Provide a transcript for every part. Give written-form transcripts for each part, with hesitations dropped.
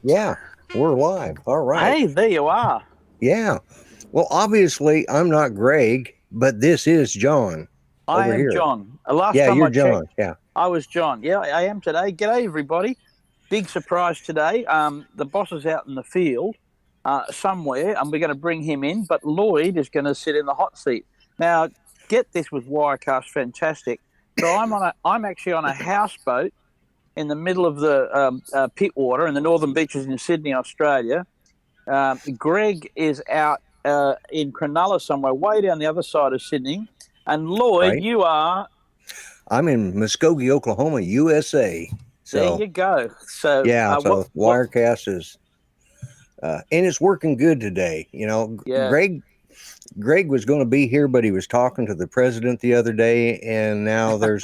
Yeah, we're live. All right. Hey, there you are. Yeah. Well, obviously, I'm not Greg, but this is John. I am here. John. Last yeah, time you're I John. checked, Yeah. I was John. Yeah, I am today. G'day, everybody. Big surprise today. The boss is out in the field somewhere, and we're going to bring him in, but Lloyd is going to sit in the hot seat. Now, get this with Wirecast, fantastic. So I'm actually on a houseboat in the middle of the Pittwater in the Northern Beaches in Sydney, Australia. Greg is out in Cronulla somewhere, way down the other side of Sydney. And Lloyd, Right. you are... I'm in Muskogee, Oklahoma, USA. So, there you go. So yeah, so Wirecast is... and it's working good today. You know, yeah. Greg was going to be here, but he was talking to the president the other day, and now it's,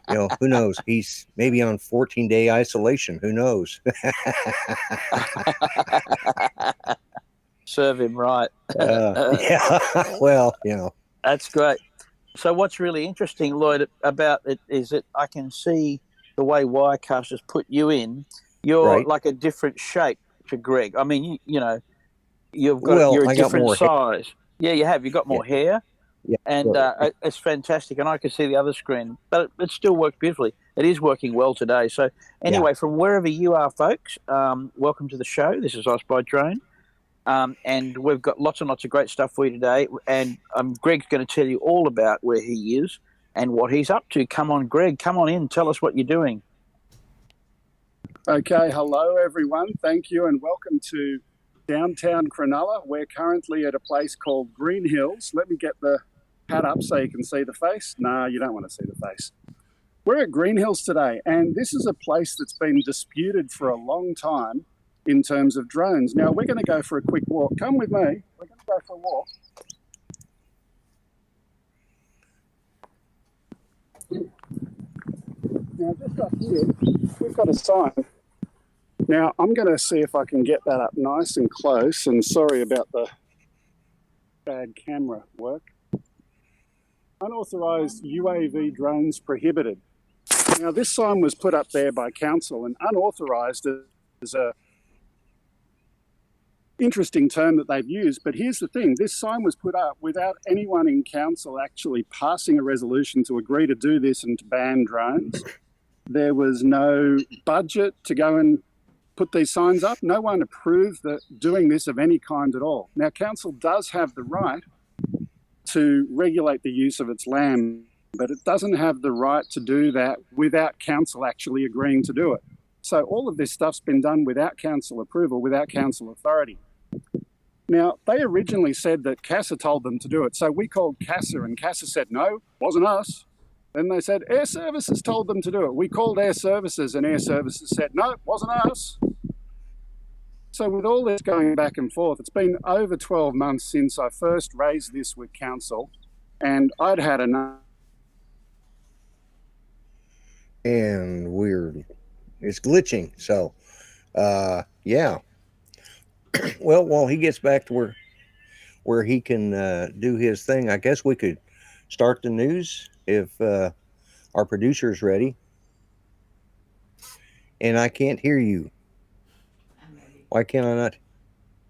you know, who knows? He's maybe on 14-day isolation. Who knows? Serve him right. Yeah, well, you know. That's great. So what's really interesting, Lloyd, about it is that I can see the way Wirecast has put you in. You're right. like a different shape to Greg. I mean, you know, Well, you're a I got different more hair. size. Yeah, you have. You've got Yeah, more hair, yeah. and So, it's fantastic. And I can see the other screen, but it still works beautifully. It is working well today. So yeah. anyway, from wherever you are, folks, welcome to the show. This is OzByDrone. And we've got lots and lots of great stuff for you today. And Greg's going to tell you all about where he is and what he's up to. Come on, Greg. Come on in. Tell us what you're doing. Okay, hello everyone. Thank you and welcome to downtown Cronulla. We're currently at a place called Green Hills. Let me get the hat up so you can see the face. No, you don't want to see the face. We're at Green Hills today, and this is a place that's been disputed for a long time in terms of drones. Now, we're going to go for a quick walk. Come with me. We're going to go for a walk. Now, just up here, we've got a sign. Now, I'm going to see if I can get that up nice and close, and sorry about the bad camera work. Unauthorised UAV drones prohibited. Now, this sign was put up there by council, and unauthorised is a interesting term that they've used, but here's the thing. This sign was put up without anyone in council actually passing a resolution to agree to do this and to ban drones. There was no budget to go and put these signs up. No one approved doing this of any kind at all. Now, council does have the right to regulate the use of its land, but it doesn't have the right to do that without council actually agreeing to do it. So all of this stuff's been done without council approval, without council authority. Now, they originally said that CASA told them to do it. So we called CASA and CASA said, no, wasn't us. Then they said, Air Services told them to do it. We called Air Services and Air Services said, no, it wasn't us. So with all this going back and forth, it's been over 12 months since I first raised this with council, and I'd had enough. And it's glitching. So, yeah. Well, while he gets back to where he can do his thing, I guess we could start the news if our producer's ready. And I can't hear you. Why can't I not?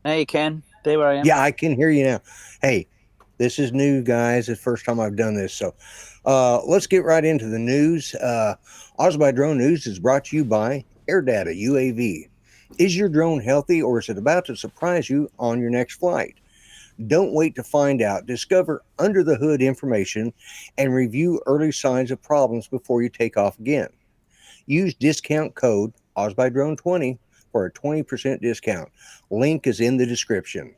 Now you can. There I am. Yeah, I can hear you now. Hey, this is new, guys. It's the first time I've done this. So let's get right into the news. OzByDrone News is brought to you by AirData UAV. Is your drone healthy, or is it about to surprise you on your next flight? Don't wait to find out. Discover under the hood information and review early signs of problems before you take off again. Use discount code OzByDrone20 for a 20% discount. Link is in the description.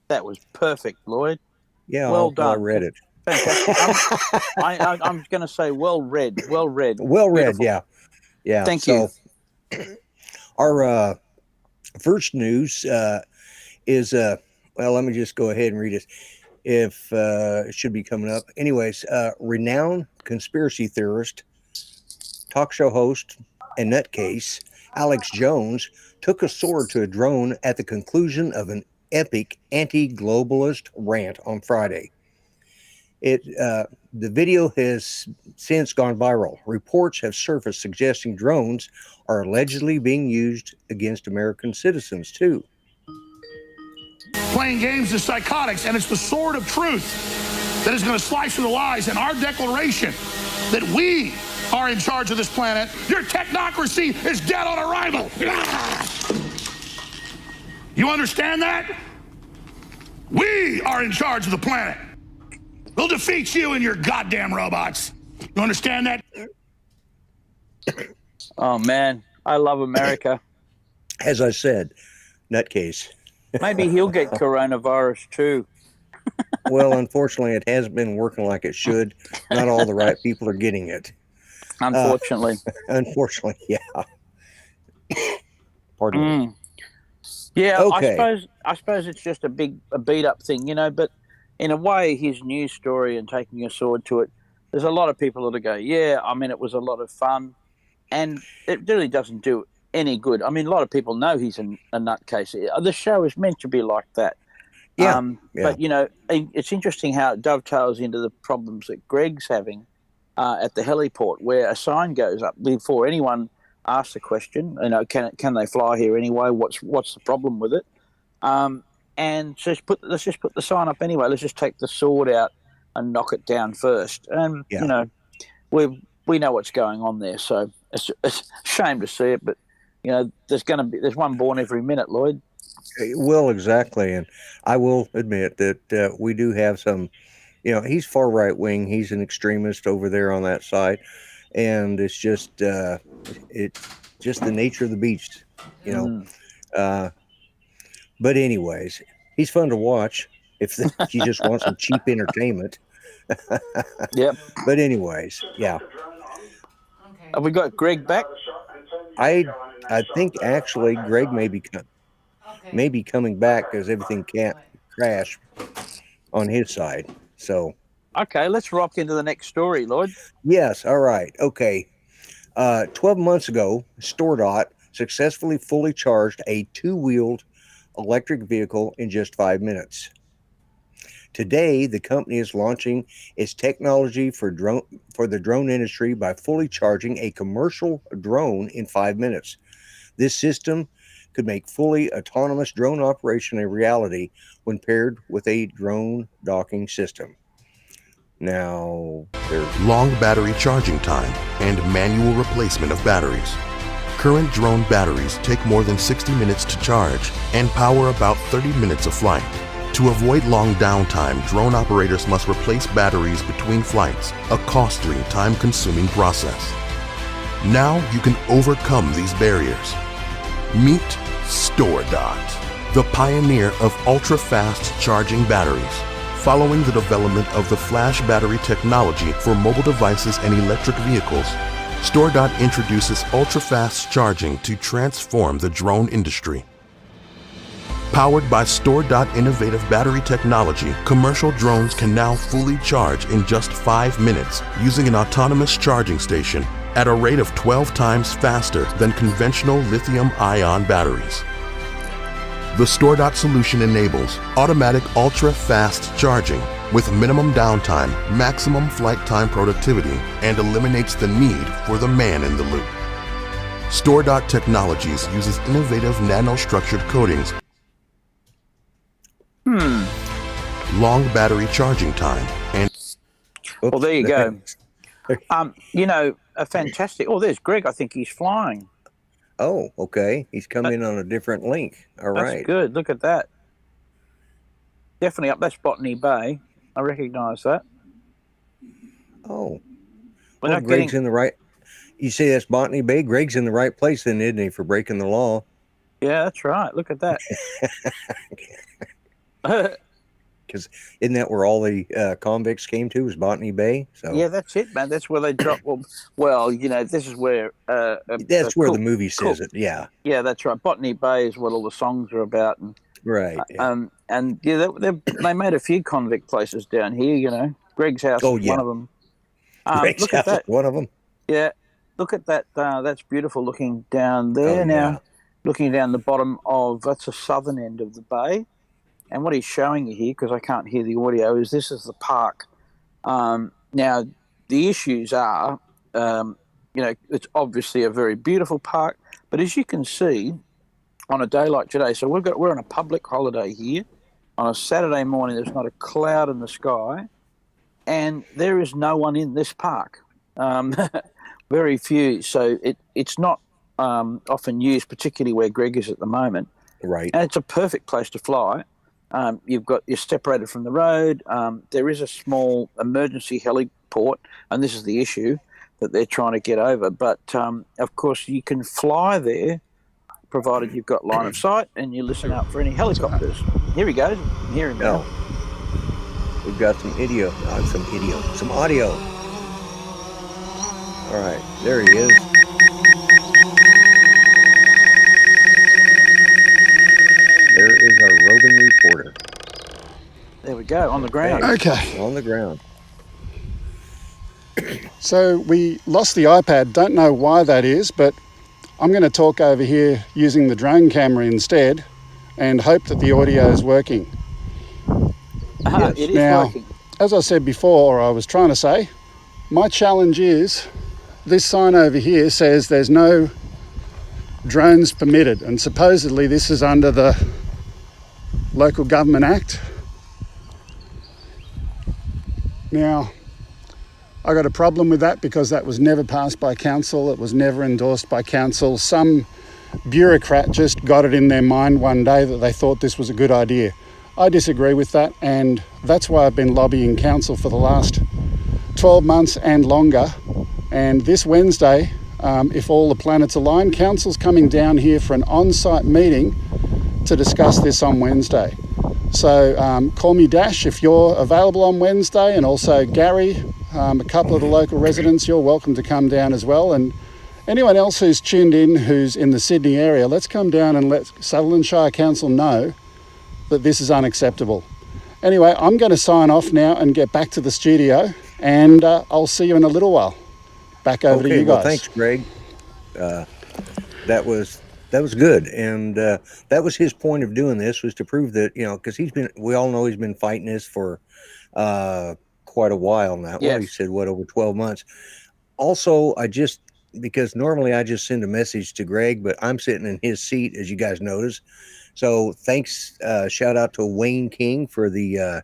That was perfect, Lloyd. Yeah, well done. I read it. Fantastic. I'm going to say well read. Well read. Well read, Beautiful. yeah. Thank you. Our first news is, well, let me just go ahead and read it. If it should be coming up. Anyways, renowned conspiracy theorist, talk show host, and nutcase Alex Jones took a sword to a drone at the conclusion of an epic anti-globalist rant on Friday. The video has since gone viral. Reports have surfaced suggesting drones are allegedly being used against American citizens too. Playing games is psychotics, and it's the sword of truth that is going to slice through the lies. And our declaration that we are in charge of this planet, your technocracy is dead on arrival. You understand that? We are in charge of the planet. We'll defeat you and your goddamn robots. You understand that? Oh, man. I love America. As I said, nutcase. Maybe he'll get coronavirus too. Well, unfortunately, it hasn't been working like it should. Not all the right people are getting it. Unfortunately. Unfortunately, yeah. Pardon me. Yeah, Okay. I suppose it's just a beat up thing, you know, but in a way, his news story and taking a sword to it, there's a lot of people that go, yeah, I mean, it was a lot of fun, and it really doesn't do any good. I mean, a lot of people know he's a nutcase. The show is meant to be like that. Yeah, But, you know, it's interesting how it dovetails into the problems that Greg's having at the heliport, where a sign goes up before anyone asks the question, you know, can they fly here anyway? What's the problem with it? and let's just put the sign up anyway. Let's just take the sword out and knock it down first. And Yeah. you know, we know what's going on there. So it's a shame to see it, but you know, there's one born every minute, Lloyd. Well, exactly. And I will admit that we do have some, you know, he's far right wing. He's an extremist over there on that side. And it's just the nature of the beast, you know. But anyways, he's fun to watch if you just want some cheap entertainment. Yep. But anyways, yeah. Have we got Greg back? I think actually Greg may be coming back because everything can't crash on his side. So Okay, let's rock into the next story, Lloyd. yes, all right, okay. 12 months ago, Storedot successfully fully charged a two-wheeled electric vehicle in just 5 minutes. Today, the company is launching its technology for the drone industry by fully charging a commercial drone in 5 minutes. This system could make fully autonomous drone operation a reality when paired with a drone docking system. Now, there's long battery charging time and manual replacement of batteries. Current drone batteries take more than 60 minutes to charge and power about 30 minutes of flight. To avoid long downtime, drone operators must replace batteries between flights, a costly, time-consuming process. Now you can overcome these barriers. Meet Storedot, the pioneer of ultra-fast charging batteries. Following the development of the flash battery technology for mobile devices and electric vehicles, Storedot introduces ultra-fast charging to transform the drone industry. Powered by Storedot innovative battery technology, commercial drones can now fully charge in just 5 minutes using an autonomous charging station at a rate of 12 times faster than conventional lithium-ion batteries. The Storedot solution enables automatic ultra-fast charging with minimum downtime, maximum flight time productivity, and eliminates the need for the man in the loop. Storedot Technologies uses innovative nanostructured coatings, long battery charging time, and Well, there you go. You know, a fantastic. Oh, there's Greg. I think he's flying. Oh, okay. He's coming on a different link. All That's right. good. Look at that. Definitely up. That's Botany Bay. I recognise that. Oh, We're well, not Greg's getting. in the right. You say that's Botany Bay. Greg's in the right place, then, isn't he, for breaking the law? Yeah, that's right. Look at that. Because isn't that where all the convicts came to? Was Botany Bay? So Yeah, that's it, man. That's where they drop. Well, you know, this is where. that's where the movie says it. Yeah. Yeah, that's right. Botany Bay is what all the songs are about, and Right. Yeah. and yeah, they made a few convict places down here. You know, Greg's house is yeah. one of them. Greg's Look at house, that. one of them. Yeah, look at that. That's beautiful looking down there. Oh, Now, yeah. looking down the bottom of that's the southern end of the bay, and what he's showing you here, because I can't hear the audio, is this is the park. Now, the issues are, you know, it's obviously a very beautiful park, but as you can see, on a day like today, so we're on a public holiday here. On a Saturday morning, there's not a cloud in the sky, and there is no one in this park. Very few. So it's not often used, particularly where Greg is at the moment. Right. And it's a perfect place to fly. You're separated from the road. There is a small emergency heliport, and this is the issue that they're trying to get over. But of course, you can fly there, provided you've got line of sight and you listen out for any helicopters. Here he goes. Hear him now. We've got some audio. All right, there he is. There is our roving reporter. There we go, on the ground. Okay. On the ground. So we lost the iPad. Don't know why that is, but I'm going to talk over here using the drone camera instead and hope that the audio is working. Yes. It is Now, working. as I said before, or I was trying to say, my challenge is this sign over here says there's no drones permitted, and supposedly this is under the Local Government Act. Now, I got a problem with that because that was never passed by council. It was never endorsed by council. Some bureaucrat just got it in their mind one day that they thought this was a good idea. I disagree with that, and that's why I've been lobbying council for the last 12 months and longer. And this Wednesday, if all the planets align, council's coming down here for an on-site meeting to discuss this on Wednesday. So call me Dash if you're available on Wednesday, and also Gary, a couple of the local residents, you're welcome to come down as well. And anyone else who's tuned in who's in the Sydney area, let's come down and let Sutherland Shire Council know that this is unacceptable. Anyway, I'm going to sign off now and get back to the studio, and I'll see you in a little while. Back over to you guys. Well, thanks, Greg. That was good, and that was his point of doing this, was to prove that, because we all know he's been fighting this for quite a while now. Yes. Well, he said over 12 months. Also, because normally I just send a message to Greg, but I'm sitting in his seat, as you guys notice. So thanks, shout out to Wayne King for the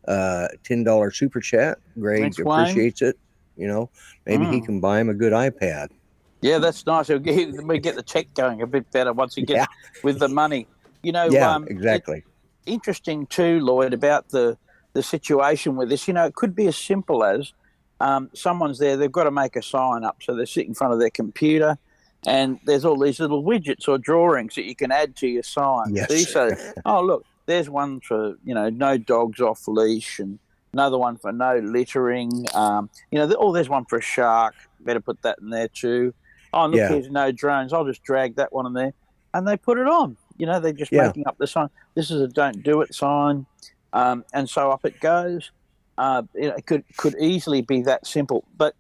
$10 super chat. Greg Thanks, appreciates it. Maybe he can buy him a good iPad. Yeah, that's nice. We get the check going a bit better once you get with the money. Exactly. Interesting too, Lloyd, about the situation with this. It could be as simple as someone's there, they've got to make a sign up, so they sit in front of their computer, and there's all these little widgets or drawings that you can add to your sign. Yes. So you say, oh, look, there's one for, no dogs off leash, and another one for no littering. There's one for a shark. Better put that in there too. Oh, look, here's no drones. I'll just drag that one in there. And they put it on. They're just making up the sign. This is a don't do it sign. And so up it goes. It could easily be that simple. But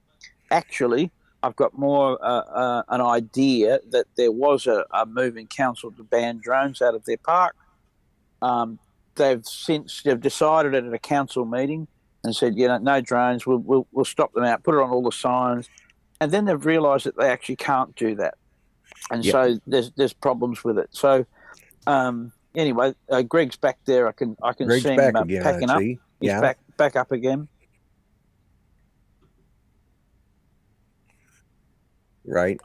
actually, I've got more an idea that there was a move in council to ban drones out of their park. They've decided at a council meeting and said, no drones, we'll stop them out, put it on all the signs. And then they've realised that they actually can't do that. And so there's problems with it. So anyway, Greg's back there. I can Greg's see him back again, packing up. He's back up again. Right.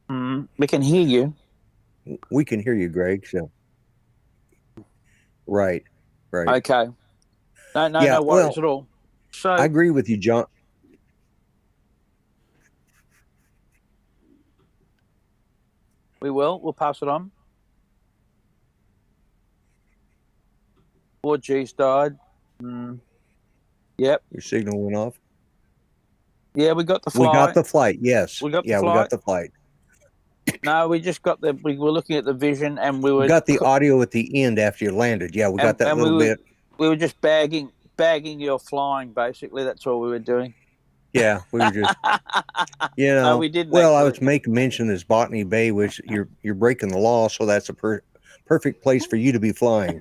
We can hear you. We can hear you, Greg. So. Right. Okay. No worries at all. So I agree with you, John. We'll pass it on. 4G's died. Yep. Your signal went off. Yeah, we got the flight. We got the flight. Yes. We got the flight. No, we just got we were looking at the vision, and we got the audio at the end after you landed. Yeah, we got that little bit. We were just bagging your flying, basically. That's all we were doing. Yeah, we were just, No, we didn't. Well, I was making mention of this Botany Bay, which you're breaking the law, so that's a perfect place for you to be flying.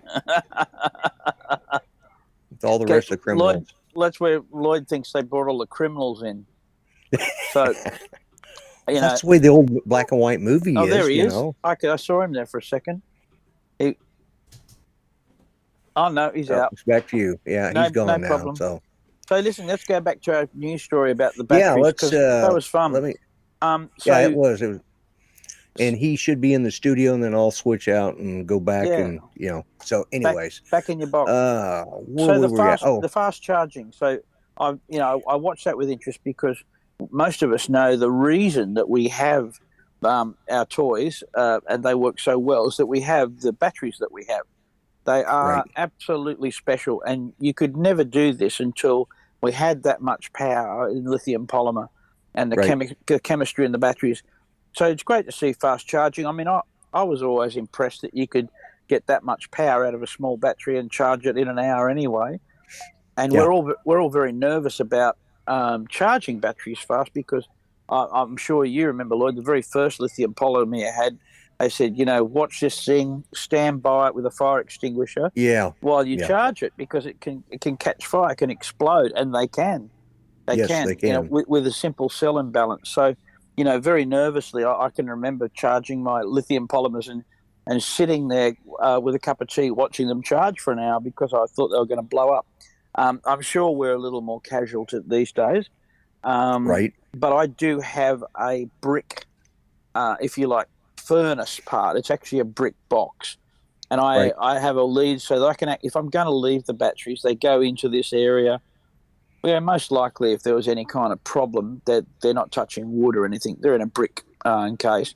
With all the rest of the criminals. That's where Lloyd thinks they brought all the criminals in. So, that's the way the old black and white movie is. Oh, there he is. I saw him there for a second. Oh, no, he's out. It's back to you. Yeah, he's gone now. Problem. So listen, let's go back to our news story about the batteries. Yeah, that was fun. It was. And he should be in the studio, and then I'll switch out and go back, and So, anyways, back in your box. The fast charging. So I watched that with interest because most of us know the reason that we have our toys and they work so well is that we have the batteries that we have. They are absolutely special, and you could never do this until we had that much power in lithium polymer and the chemistry in the batteries. So it's great to see fast charging. I mean, I was always impressed that you could get that much power out of a small battery and charge it in an hour anyway. And we're all very nervous about charging batteries fast because I'm sure you remember, Lloyd, the very first lithium polymer you had, they said, watch this thing, stand by it with a fire extinguisher while you charge it because it can catch fire, it can explode, and they can. They can. With a simple cell imbalance. So, very nervously, I can remember charging my lithium polymers, and and sitting there with a cup of tea watching them charge for an hour because I thought they were going to blow up. I'm sure we're a little more casual these days. Right. But I do have a brick, if you like, furnace part. It's actually a brick box. And I have a lead so that I can, if I'm going to leave the batteries, they go into this area where most likely if there was any kind of problem that they're not touching wood or anything. They're in a brick case.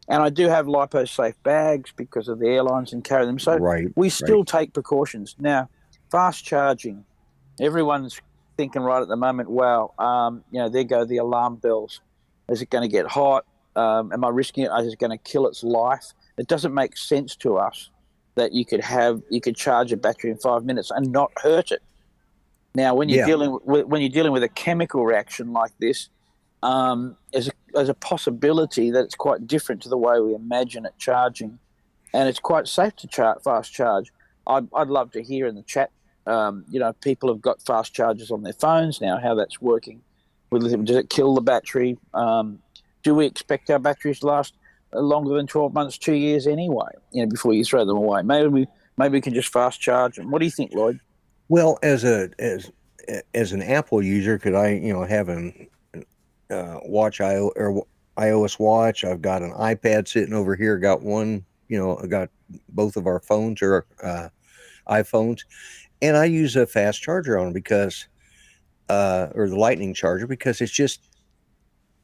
And I do have lipo-safe bags because of the airlines and carry them. So we still take precautions. Now, fast charging, everyone's thinking right at the moment, wow, there go the alarm bells. Is it going to get hot? Am I risking it? Is it going to kill its life? It doesn't make sense to us that you could charge a battery in 5 minutes and not hurt it. Now, when you're dealing with a chemical reaction like this, there's a possibility that it's quite different to the way we imagine it charging, and it's quite safe to fast charge. I'd love to hear in the chat. People have got fast chargers on their phones now. How that's working with lithium? Does it kill the battery? Do we expect our batteries to last longer than 12 months, 2 years anyway? Before you throw them away, maybe we can just fast charge them. What do you think, Lloyd? Well, as an Apple user, could I have an iOS watch? I've got an iPad sitting over here. Got one. I got both of our phones or iPhones, and I use a fast charger on them because, or the lightning charger, because it's just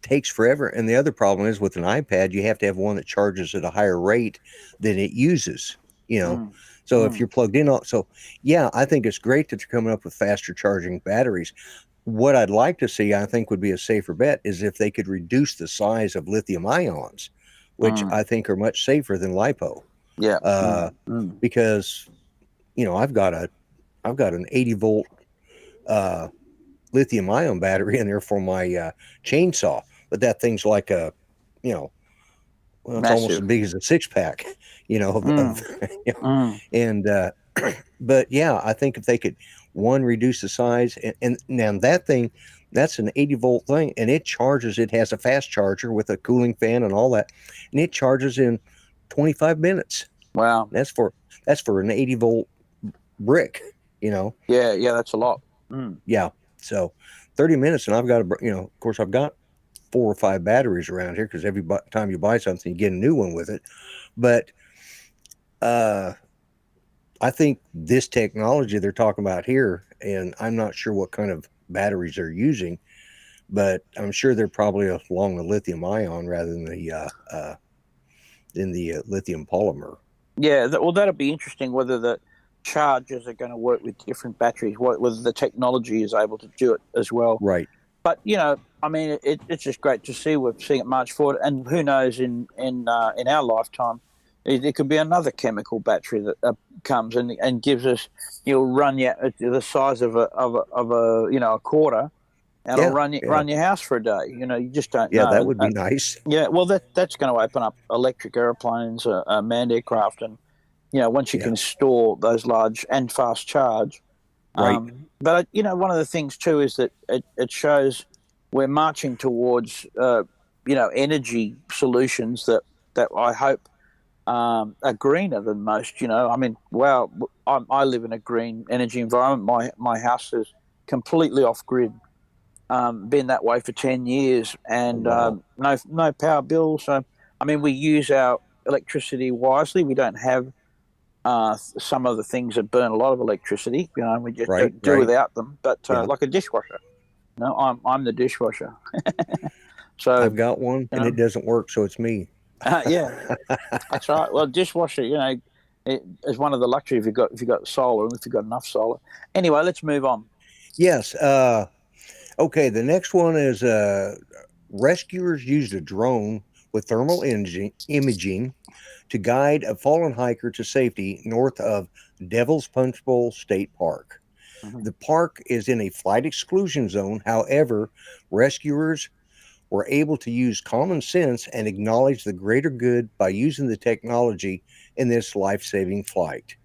takes forever. And the other problem is with an iPad, you have to have one that charges at a higher rate than it uses, So if you're plugged in, I think it's great that they're coming up with faster charging batteries. What I'd like to see, I think would be a safer bet, is if they could reduce the size of lithium ions, which I think are much safer than LiPo. Yeah. Because, I've got an 80 volt lithium ion battery in there for my chainsaw, but that thing's like it's almost as big as a 6-pack, and but yeah, I think if they could reduce the size, and now that thing, that's an 80 volt thing, and it has a fast charger with a cooling fan and all that, and it charges in 25 minutes. Wow. That's for an 80 volt brick, Yeah, that's a lot. Yeah. So 30 minutes, and I've got of course I've got 4 or 5 batteries around here, because every time you buy something, you get a new one with it. But I think this technology they're talking about here, and I'm not sure what kind of batteries they're using, but I'm sure they're probably along the lithium ion rather than the lithium polymer. Yeah, that'll be interesting, whether the chargers are going to work with different batteries, whether the technology is able to do it as well. Right. But it's just great to see. We're seeing it march forward, and who knows, in our lifetime, there could be another chemical battery that comes and gives us. You'll run the size of a quarter, and it'll run your house for a day. You just don't know. Yeah, that would be nice. Yeah, well, that's going to open up electric airplanes, manned aircraft, and once you can store those large and fast charge. Right. But one of the things too is that it shows we're marching towards energy solutions that I hope are greener than most. I live in a green energy environment. My house is completely off grid. Been that way for 10 years, and no power bills. So we use our electricity wisely. We don't have some of the things that burn a lot of electricity, and we just do without them. But like a dishwasher, I'm the dishwasher. So I've got one, and it doesn't work, so it's me. Yeah, that's right. Well, dishwasher, it is one of the luxury if you've got solar, and if you've got enough solar. Anyway, let's move on. Yes. Okay. The next one is rescuers used a drone with thermal imaging to guide a fallen hiker to safety north of Devil's Punch Bowl State Park. Mm-hmm. The park is in a flight exclusion zone. However, rescuers were able to use common sense and acknowledge the greater good by using the technology in this life-saving flight.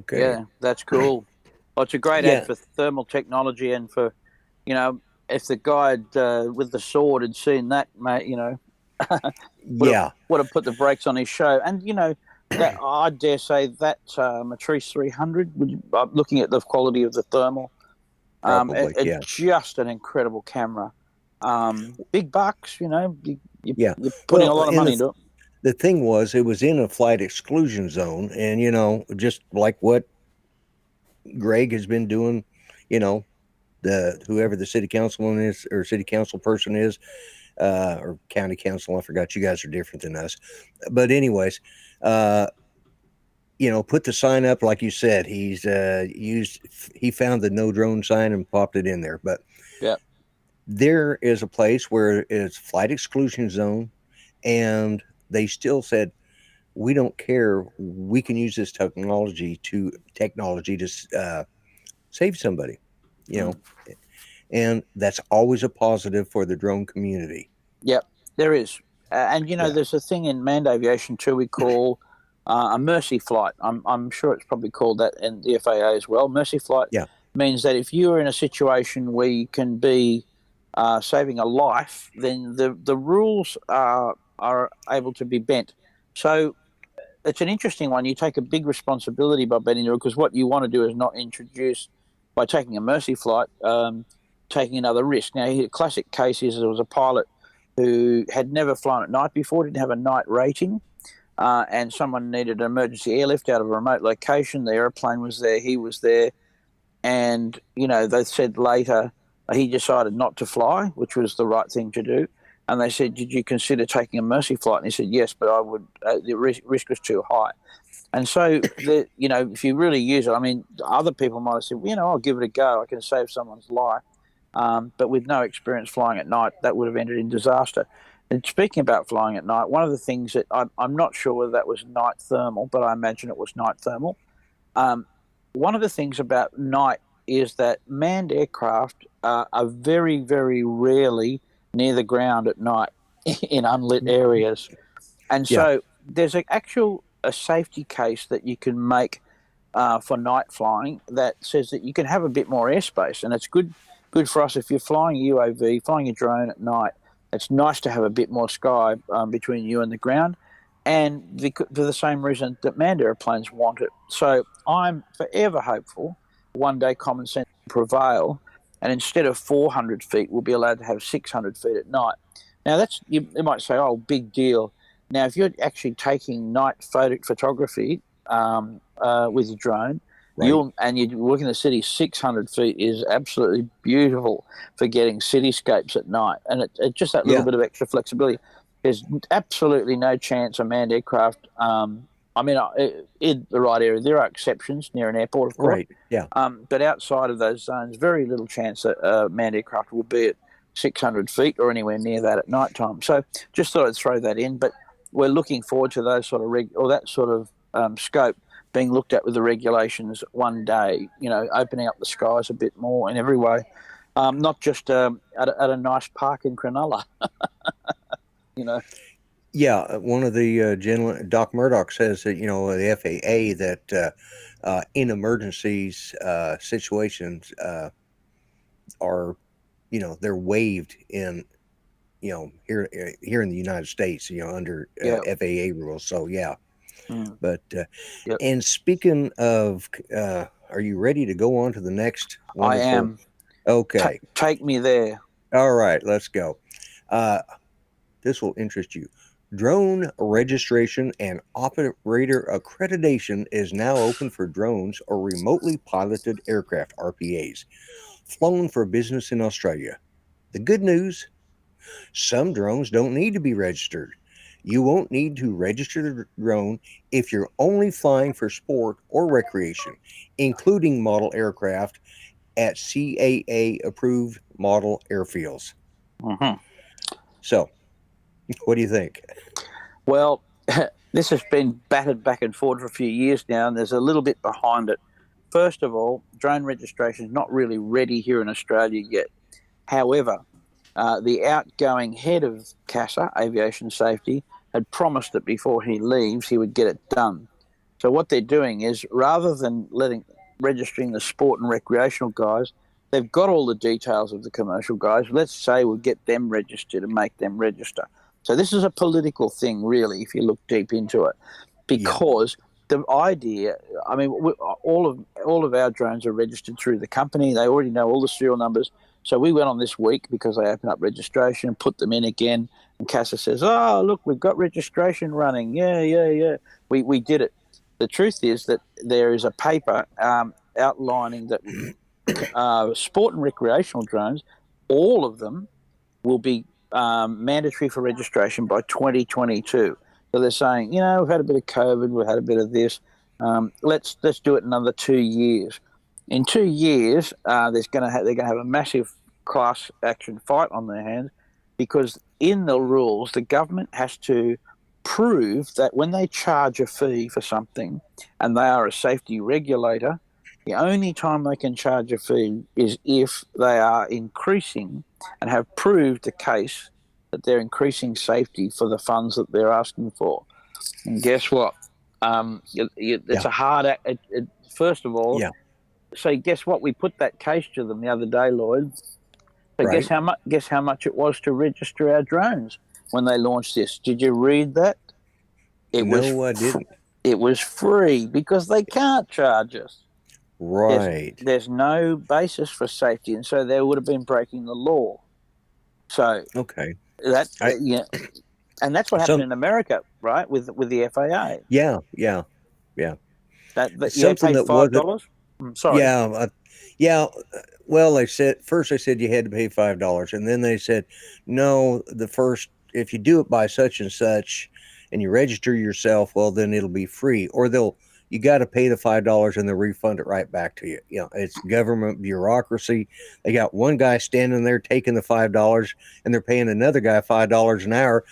Okay. Yeah, that's cool. Well, it's a great Yeah. ad for thermal technology and for, you know, if the guy with the sword had seen that, mate, you know, Yeah. would have put the brakes on his show. And, you know, that I dare say that Matrice 300, looking at the quality of the thermal, Probably. Yeah. just an incredible camera. Big bucks, you know, Yeah. you're putting a lot of and money into it. the thing was, it was in a flight exclusion zone, and you know, just like what Greg has been doing, you know, the whoever the city councilman is or city council person is, or county council. I forgot, you guys are different than us, but anyways, you know, put the sign up like you said. He found the no drone sign and popped it in there. But Yeah. there is a place where it's flight exclusion zone, and they still said, we don't care. We can use this technology to save somebody, you know, and that's always a positive for the drone community. Yep, there is. And, you know, Yeah. there's a thing in manned aviation too we call a mercy flight. I'm sure it's probably called that in the FAA as well. Mercy flight Yeah. means that if you're in a situation where you can be saving a life, then the rules are able to be bent. So it's an interesting one. You take a big responsibility by bending the rule, because what you want to do is not introduce, by taking a mercy flight, taking another risk. Now, a classic case is there was a pilot who had never flown at night before, didn't have a night rating, and someone needed an emergency airlift out of a remote location. The airplane was there, he was there, and, you know, they said later he decided not to fly, which was the right thing to do. And they said, did you consider taking a mercy flight? And he said, yes, but I would. The risk was too high. And so, you know, if you really use it, I mean, other people might have said, well, you know, I'll give it a go. I can save someone's life. But with no experience flying at night, that would have ended in disaster. And speaking about flying at night, one of the things that I'm not sure whether that was night thermal, but I imagine it was night thermal. One of the things about night is that manned aircraft are very, very rarely near the ground at night in unlit areas. And so there's a safety case that you can make for night flying that says that you can have a bit more airspace, and it's good for us if you're flying a UAV, flying a drone at night. It's nice to have a bit more sky between you and the ground, and for the same reason that manned airplanes want it. So I'm forever hopeful one day common sense will prevail, and instead of 400 feet, we'll be allowed to have 600 feet at night. Now, that's, you might say, oh, big deal. Now, if you're actually taking night photography with your drone, Right. and you work in the city, 600 feet is absolutely beautiful for getting cityscapes at night. And it's just that little bit of extra flexibility. There's absolutely no chance a manned aircraft, I mean, in the right area, there are exceptions near an airport, of course. Right. Yeah. But outside of those zones, very little chance that a manned aircraft will be at 600 feet or anywhere near that at night time. So just thought I'd throw that in. But we're looking forward to those sort of that sort of scope being looked at with the regulations one day, you know, opening up the skies a bit more in every way, not just at a nice park in Cronulla, you know. Yeah, one of the gentlemen, Doc Murdoch, says that, you know, the FAA, that in emergencies, situations are, you know, they're waived in, you know, here in the United States, you know, under FAA rules. So, yeah. But, and speaking of, are you ready to go on to the next wonderful? I am. Okay. Take me there. All right, let's go. This will interest you. Drone registration and operator accreditation is now open for drones or remotely piloted aircraft, RPAs, flown for business in Australia. The good news, some drones don't need to be registered. You won't need to register the drone if you're only flying for sport or recreation, including model aircraft at CAA-approved model airfields. Mm-hmm. So, what do you think? Well, this has been battered back and forth for a few years now, and there's a little bit behind it. First of all, drone registration is not really ready here in Australia yet. However, the outgoing head of CASA, Aviation Safety, had promised that before he leaves, he would get it done. So what they're doing is, rather than registering the sport and recreational guys, they've got all the details of the commercial guys. Let's say we'll get them registered and make them register. So this is a political thing, really, if you look deep into it, because the idea, I mean, all of our drones are registered through the company. They already know all the serial numbers. So we went on this week because they opened up registration, put them in again, and CASA says, "Oh, look, we've got registration running. Yeah. We did it." The truth is that there is a paper outlining that sport and recreational drones, all of them, will be mandatory for registration by 2022. So they're saying, we've had a bit of COVID, we've had a bit of this. Let's do it another 2 years. In 2 years, they're going to have a massive class action fight on their hands, because in the rules, the government has to prove that when they charge a fee for something, and they are a safety regulator, the only time they can charge a fee is if they are increasing and have proved a case that they're increasing safety for the funds that they're asking for. And guess what? It's a hard first of all. Yeah. So guess what? We put that case to them the other day, Lloyd. So Right. guess how much it was to register our drones when they launched this? Did you read that? I didn't. It was free, because they can't charge us. Right. There's no basis for safety, and so they would have been breaking the law. So Okay. and that's what happened in America, right? With the FAA. Yeah. That Something you that paid $5. Sorry. Yeah. Well, they said you had to pay $5, and then they said, no, if you do it by such and such, and you register yourself, well, then it'll be free, or you got to pay the $5 and they'll refund it right back to you. It's government bureaucracy. They got one guy standing there taking the $5, and they're paying another guy $5 an hour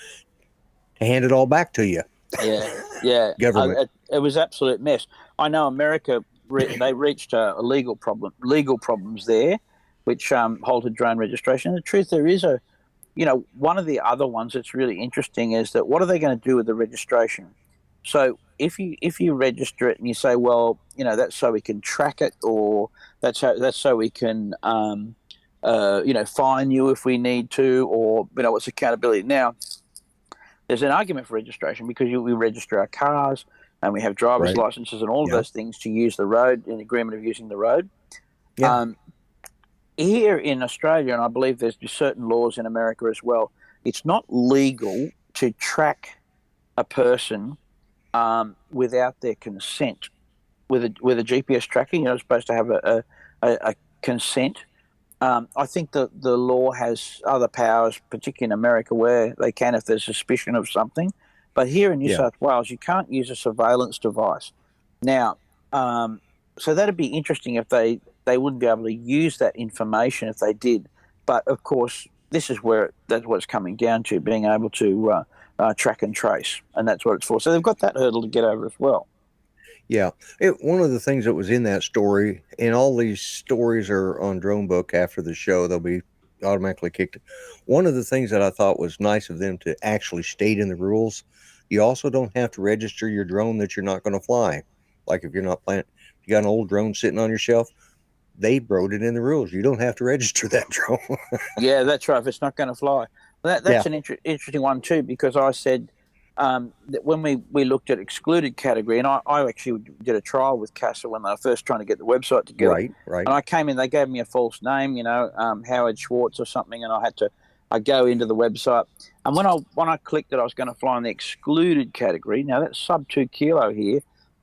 to hand it all back to you. Yeah. Government. It was absolute mess. I know America, they reached legal problems there, which halted drone registration. And the truth, there is one of the other ones that's really interesting is that what are they going to do with the registration? So if you register it and you say, well, that's so we can track it, or that's so we can fine you if we need to, or what's accountability. Now, there's an argument for registration, because we register our cars and we have driver's licenses and all of those things to use the road, in agreement of using the road. Yeah. Here in Australia, and I believe there's certain laws in America as well, it's not legal to track a person without their consent. With a GPS tracking, you're not supposed to have a consent. I think the law has other powers, particularly in America, where they can if there's suspicion of something. But here in New South Wales, you can't use a surveillance device. Now, so that'd be interesting if they wouldn't be able to use that information if they did. But, of course, this is that's what it's coming down to, being able to track and trace, and that's what it's for. So they've got that hurdle to get over as well. Yeah. One of the things that was in that story, and all these stories are on Drone Book after the show, they'll be automatically kicked. One of the things that I thought was nice of them to actually state in the rules, you also don't have to register your drone that you're not going to fly. Like if you're not planning, you got an old drone sitting on your shelf, they wrote it in the rules. You don't have to register that drone. Yeah, that's right. If it's not going to fly. That's an interesting one too, because I said that when we looked at excluded category, and I actually did a trial with CASA when they were first trying to get the website together. Right. And I came in, they gave me a false name, Howard Schwartz or something, and I go into the website, and when I clicked that I was going to fly in the excluded category. Now that's sub 2 kilo here.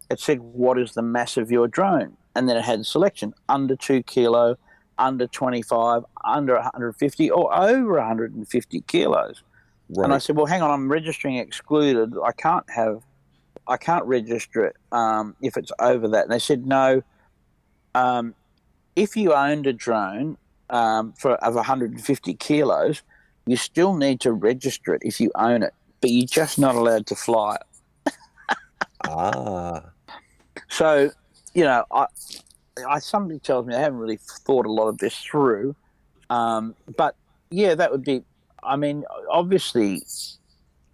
It said, what is the mass of your drone? And then it had a selection: under 2 kilo, under 25, under 150, or over 150 kilos. Right. And I said, well, hang on, I'm registering excluded. I can't register it if it's over that. And they said, no, if you owned a drone of 150 kilos, you still need to register it if you own it, but you're just not allowed to fly it. So, somebody tells me I haven't really thought a lot of this through. But, yeah, that would be, obviously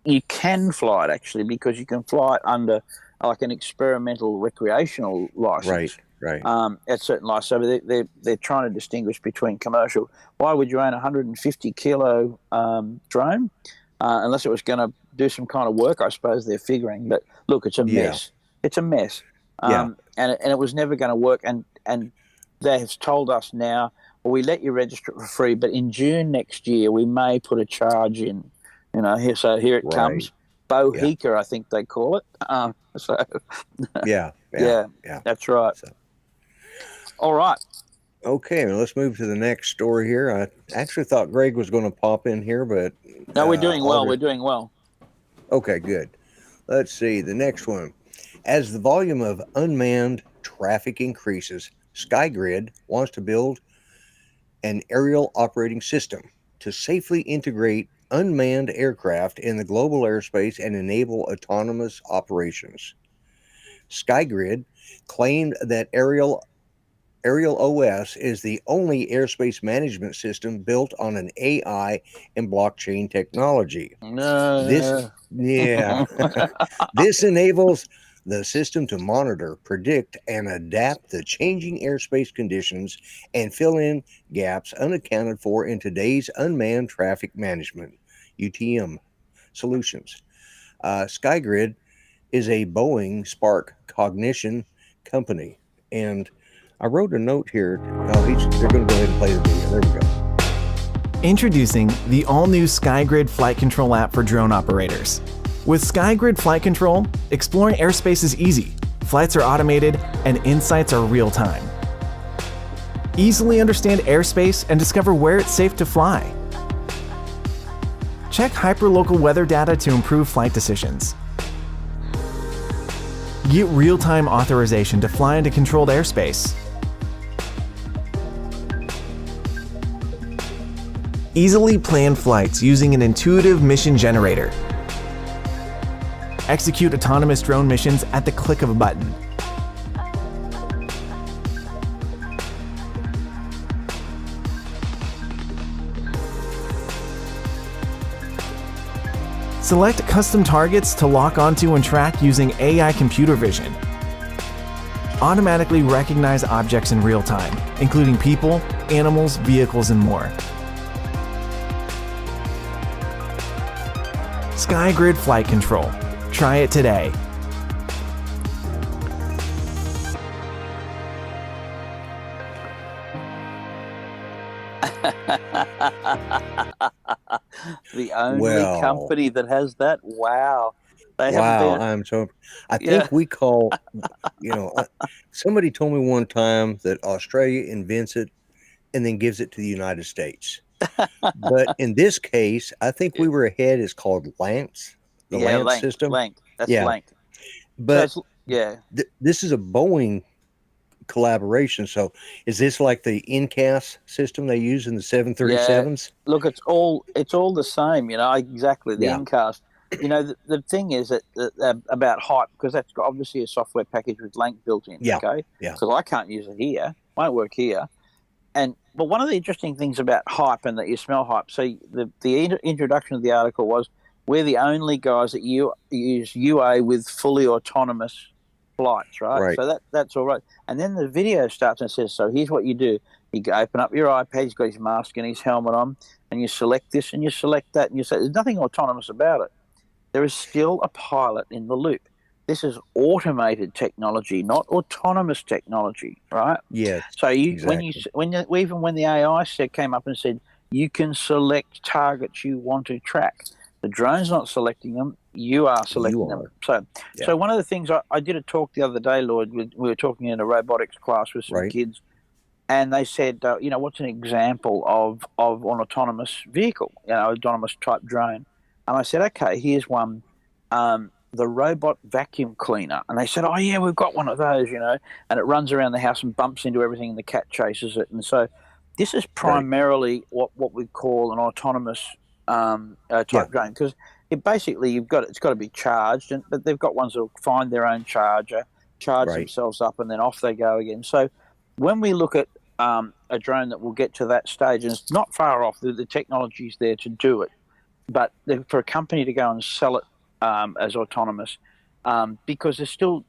you can fly it, actually, because you can fly it under like an experimental recreational license. Right. At certain license. So they're trying to distinguish between commercial. Why would you own a 150 kilo drone unless it was going to do some kind of work? I suppose they're figuring. But look, it's a mess. It's a mess. And it was never going to work. And they have told us now, well, we let you register it for free, but in June next year we may put a charge in. Here it comes. Bohica, I think they call it. That's right. So. All right. Okay, well, let's move to the next story here. I actually thought Greg was going to pop in here, but no, we're doing well. We're doing well. Okay, good. Let's see the next one. As the volume of unmanned traffic increases, SkyGrid wants to build an aerial operating system to safely integrate unmanned aircraft in the global airspace and enable autonomous operations. SkyGrid claimed that Aerial OS is the only airspace management system built on an AI and blockchain technology. This enables the system to monitor, predict, and adapt to changing airspace conditions and fill in gaps unaccounted for in today's unmanned traffic management (UTM) solutions. SkyGrid is a Boeing Spark Cognition company, and I wrote a note here. They're going to go ahead and play the video. There we go. Introducing the all-new SkyGrid flight control app for drone operators. With SkyGrid Flight Control, exploring airspace is easy, flights are automated, and insights are real-time. Easily understand airspace and discover where it's safe to fly. Check hyperlocal weather data to improve flight decisions. Get real-time authorization to fly into controlled airspace. Easily plan flights using an intuitive mission generator. Execute autonomous drone missions at the click of a button. Select custom targets to lock onto and track using AI computer vision. Automatically recognize objects in real time, including people, animals, vehicles, and more. SkyGrid Flight Control. Try it today. The only company that has that. Wow. I'm so. I think we call. Somebody told me one time that Australia invents it and then gives it to the United States. But in this case, I think we were ahead. It's called Lance. The Lance system. That's Lank. But this is a Boeing collaboration. So is this like the NCAS system they use in the 737s? Yeah. Look, it's all the same. Exactly the NCAS. The thing is that about hype, because that's got obviously a software package with Lank built in. Okay. Yeah. So I can't use it here. Won't work here. But one of the interesting things about hype and that you smell hype. So the introduction of the article was, we're the only guys that use UA with fully autonomous flights, right? So that's all right. And then the video starts and says, so here's what you do. You open up your iPad, he's got his mask and his helmet on, and you select this and you select that, and you say, there's nothing autonomous about it. There is still a pilot in the loop. This is automated technology, not autonomous technology, right? Yes. So even when the AI came up and said, you can select targets you want to track. The drone's not selecting them. You are selecting them. So one of the things I did a talk the other day, Lloyd. We were talking in a robotics class with some kids, and they said, what's an example of an autonomous vehicle, autonomous type drone? And I said, okay, here's one, the robot vacuum cleaner. And they said, oh yeah, we've got one of those, and it runs around the house and bumps into everything, and the cat chases it. And so this is primarily what we call an autonomous type drone, because it's got to be charged, but they've got ones that will find their own charger, charge themselves up, and then off they go again. So when we look at a drone that will get to that stage, and it's not far off, the technology's there to do it, but for a company to go and sell it as autonomous, because there's still,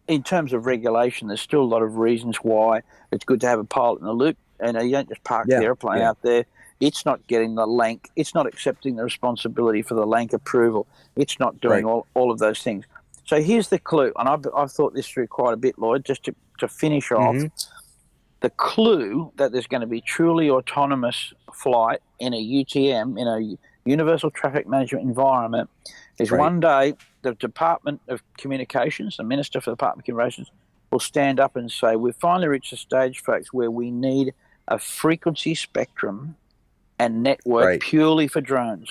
in terms of regulation, there's still a lot of reasons why it's good to have a pilot in the loop. And you don't just park the airplane out there. It's not getting the LANC. It's not accepting the responsibility for the LANC approval. It's not doing all of those things. So here's the clue, and I've thought this through quite a bit, Lloyd, just to finish off. The clue that there's going to be truly autonomous flight in a UTM, in a Universal Traffic Management environment, is one day the Department of Communications, the Minister for the Department of Communications, will stand up and say, we've finally reached a stage, folks, where we need a frequency spectrum and network purely for drones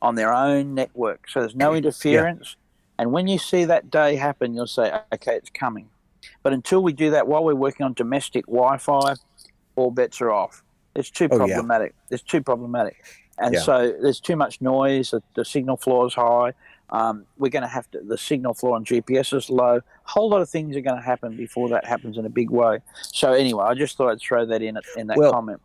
on their own network. So there's no interference. And when you see that day happen, you'll say, okay, it's coming. But until we do that, while we're working on domestic Wi-Fi, all bets are off. It's too problematic. It's too problematic. And so there's too much noise. The signal floor is high. We're going to have to, the signal floor on GPS is low. A whole lot of things are going to happen before that happens in a big way. So anyway, I just thought I'd throw that in that comment.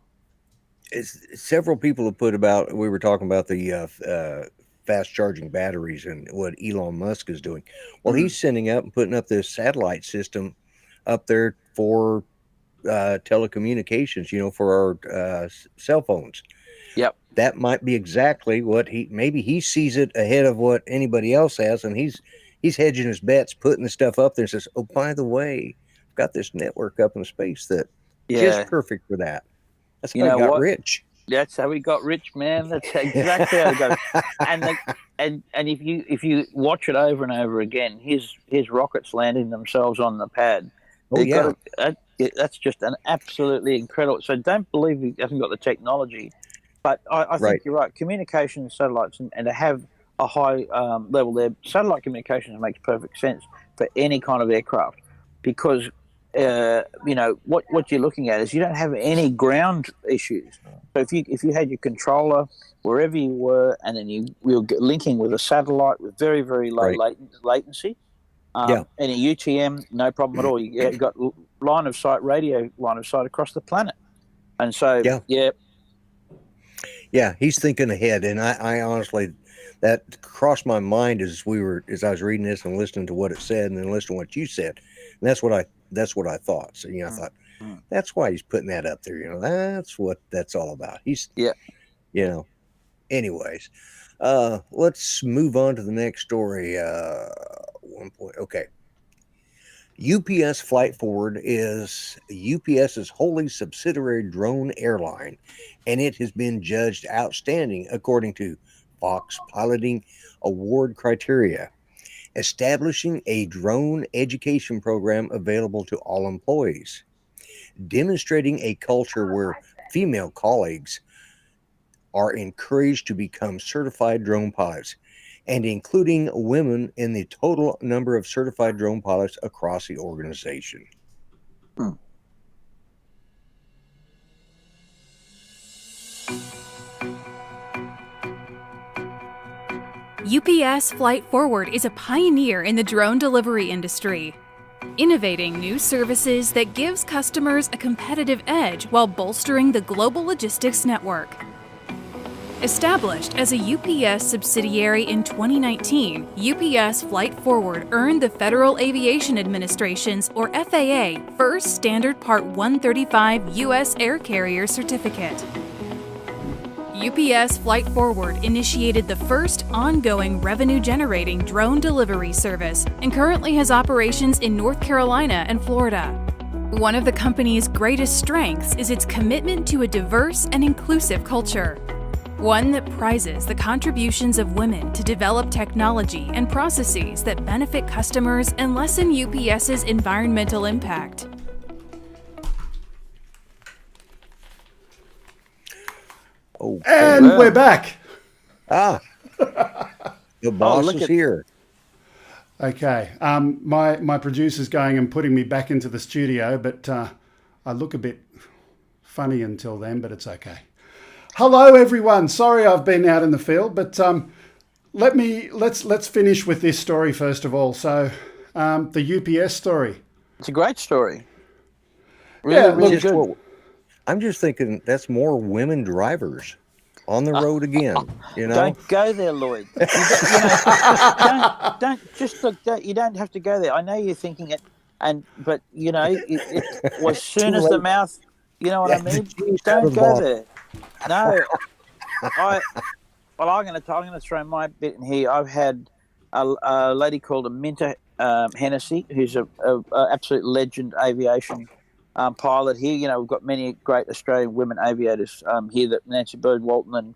Several people have put about, we were talking about the fast charging batteries and what Elon Musk is doing. Well, he's sending up and putting up this satellite system up there for telecommunications, for our cell phones. Yep. That might be exactly what maybe he sees it ahead of what anybody else has, and he's hedging his bets, putting the stuff up there and says, oh, by the way, I've got this network up in space that just perfect for that. That's how he got rich. That's how he got rich, man. That's exactly how he got it. And if you watch it over and over again, his rockets landing themselves on the pad. That's just an absolutely incredible. So don't believe he hasn't got the technology. But I think you're right. Communication satellites and to have a high level there, satellite communications makes perfect sense for any kind of aircraft because what you're looking at is you don't have any ground issues. So if you had your controller wherever you were, and then you were linking with a satellite with very, very low latency, and a UTM, no problem at all. You've got radio line of sight across the planet, and so he's thinking ahead, and I honestly, that crossed my mind as I was reading this and listening to what it said, and then listening to what you said, and that's what I thought. So I thought that's why he's putting that up there. That's what that's all about. Anyways, let's move on to the next story. Okay. UPS Flight Forward is UPS's wholly subsidiary drone airline, and it has been judged outstanding according to Fox Piloting Award criteria, establishing a drone education program available to all employees, demonstrating a culture where female colleagues are encouraged to become certified drone pilots, and including women in the total number of certified drone pilots across the organization. UPS Flight Forward is a pioneer in the drone delivery industry, innovating new services that gives customers a competitive edge while bolstering the global logistics network. Established as a UPS subsidiary in 2019, UPS Flight Forward earned the Federal Aviation Administration's, or FAA, first Standard Part 135 U.S. Air Carrier Certificate. UPS Flight Forward initiated the first ongoing revenue-generating drone delivery service and currently has operations in North Carolina and Florida. One of the company's greatest strengths is its commitment to a diverse and inclusive culture, one that prizes the contributions of women to develop technology and processes that benefit customers and lessen UPS's environmental impact. And we're back. The boss is here. Okay. My producer's going and putting me back into the studio, but I look a bit funny until then, but it's okay. Hello, everyone. Sorry I've been out in the field, but let's finish with this story first of all. So the UPS story. It's a great story. Really good. I'm just thinking that's more women drivers. on the road again. You know, Don't go there, Lloyd. Don't just look. You don't have to go there. I know you're thinking it, but it as soon as the mouth. You know what I mean? Don't go there. No, I'm going to throw my bit in here. I've had a lady called Aminta Hennessy, who's a absolute legend aviation pilot here. You know, we've got many great Australian women aviators here. That Nancy Bird Walton and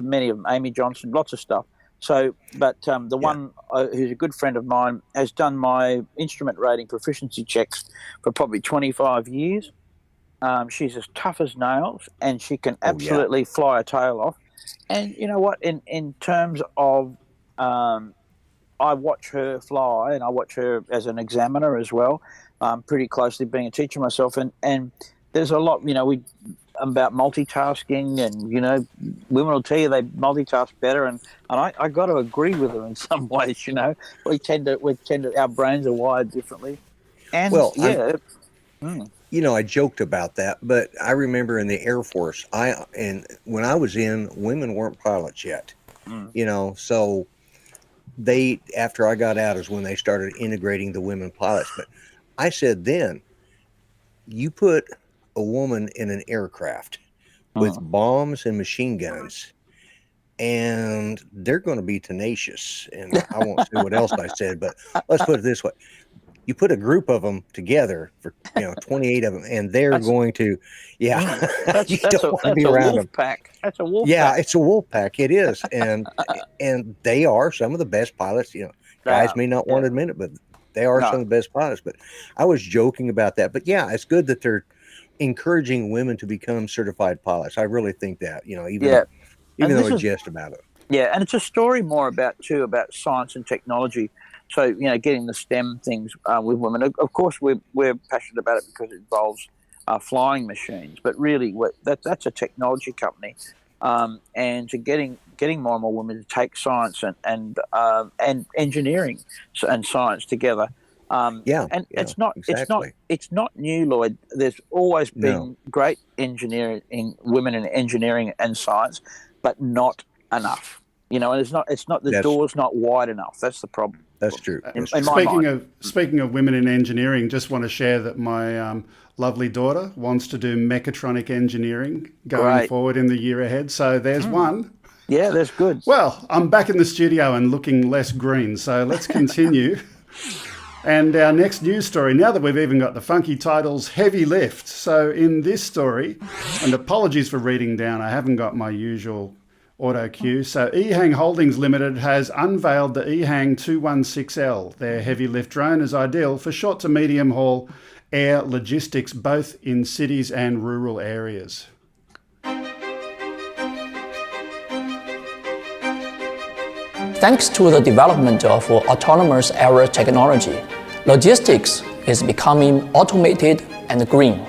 many of them, Amy Johnson, lots of stuff. So, but the one who's a good friend of mine has done my instrument rating proficiency checks for probably 25 years. She's as tough as nails, and she can absolutely fly a tail off. And you know what? In terms of, I watch her fly, and I watch her as an examiner as well, pretty closely, being a teacher myself. And there's a lot, about multitasking, and women will tell you they multitask better, and I got to agree with her in some ways. We tend to our brains are wired differently, and I joked about that, but I remember in the Air Force, when I was in, women weren't pilots yet. So after I got out is when they started integrating the women pilots. But I said then, you put a woman in an aircraft with bombs and machine guns, and they're going to be tenacious. And I won't say what else I said, but let's put it this way. You put a group of them together for 28 of them, and they're going to, that's you don't want to be around them. Pack. That's a wolf pack. Yeah, it's a wolf pack. It is, and they are some of the best pilots. Guys may not want to admit it, but they are some of the best pilots. But I was joking about that. But yeah, it's good that they're encouraging women to become certified pilots. I really think that. Even though we jest about it. Yeah, and it's a story more about science and technology. So, getting the STEM things with women. Of course, we're passionate about it because it involves flying machines. But really, that's a technology company, and to getting more and more women to take science and engineering and science together. It's not new, Lloyd. There's always been great women in engineering and science, but not enough. And the door's not wide enough. That's the problem. That's true. Speaking of women in engineering, just want to share that my lovely daughter wants to do mechatronic engineering going forward in the year ahead. So there's one. Yeah, that's good. Well, I'm back in the studio and looking less green. So let's continue. And our next news story, now that we've even got the funky titles, heavy lift. So in this story, and apologies for reading down, I haven't got my usual auto cue. So Ehang Holdings Limited has unveiled the Ehang 216L. Their heavy lift drone is ideal for short to medium haul air logistics, both in cities and rural areas. Thanks to the development of autonomous air technology, logistics is becoming automated and green.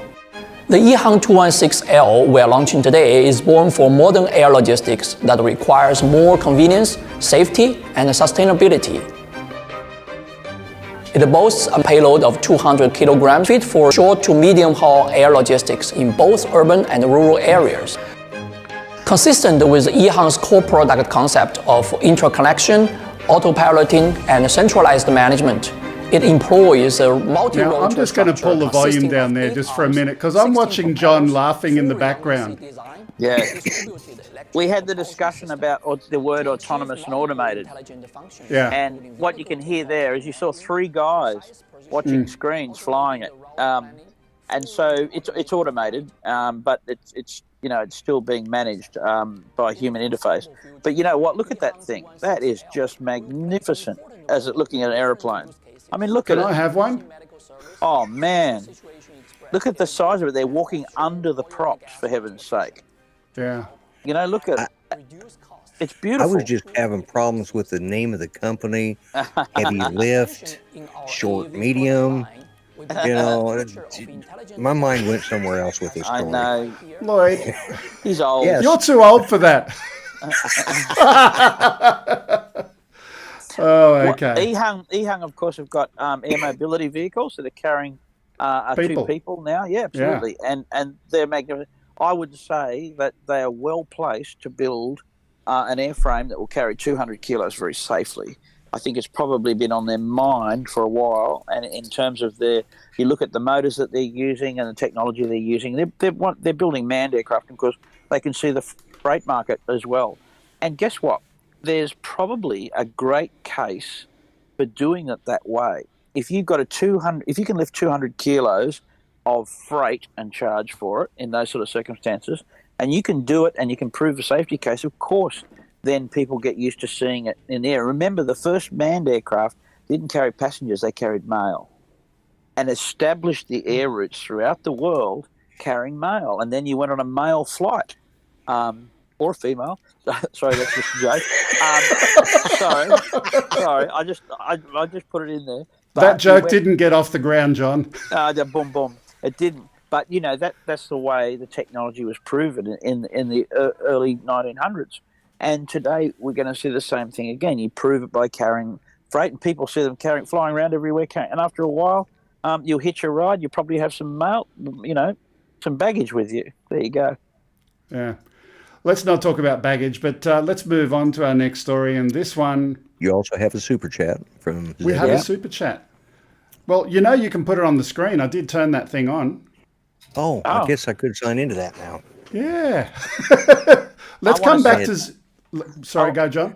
The Ehang 216L we're launching today is born for modern air logistics that requires more convenience, safety, and sustainability. It boasts a payload of 200 kilograms, fit for short to medium haul air logistics in both urban and rural areas. Consistent with Ehang's core product concept of interconnection, autopiloting, and centralized management, it employs a multi-role. Now, I'm just going to pull the volume down there just for a minute because I'm watching John laughing in the background. Yeah. We had the discussion about the word autonomous and automated. Yeah. And what you can hear there is you saw three guys watching screens flying it. And so it's automated, but it's still being managed by human interface. But you know what? Look at that thing. That is just magnificent as looking at an aeroplane. I mean, look at it. Can I have one? Oh, man. Look at the size of it. They're walking under the props, for heaven's sake. Yeah. Look at it. It's beautiful. I was just having problems with the name of the company, heavy lift, short, medium. My mind went somewhere else with this story. I know. Lloyd. He's old. Yes. You're too old for that. Oh, okay. Ehang, of course, have got air mobility vehicles that are carrying two people now. Yeah, absolutely. Yeah. And they're magnificent. I would say that they are well placed to build an airframe that will carry 200 kilos very safely. I think it's probably been on their mind for a while. And in terms of you look at the motors that they're using and the technology they're using, they're building manned aircraft because they can see the freight market as well. And guess what? There's probably a great case for doing it that way. If you can lift 200 kilos of freight and charge for it in those sort of circumstances, and you can do it and you can prove a safety case, of course, then people get used to seeing it in the air. Remember, the first manned aircraft didn't carry passengers, they carried mail, and established the air routes throughout the world carrying mail. And then you went on a mail flight, or a female. Sorry, that's just a joke. Sorry, I just put it in there. But that joke didn't get off the ground, John. Boom, boom. It didn't. But, that's the way the technology was proven in the early 1900s. And today we're going to see the same thing again. You prove it by carrying freight, and people see them flying around everywhere. And after a while, you'll hitch a ride. You'll probably have some mail, some baggage with you. There you go. Yeah. Let's not talk about baggage, but let's move on to our next story. And this one... You also have a super chat from... We have a super chat. Well, you can put it on the screen. I did turn that thing on. Oh, I guess I could sign into that now. Yeah. Let's come back to... Sorry, go, John.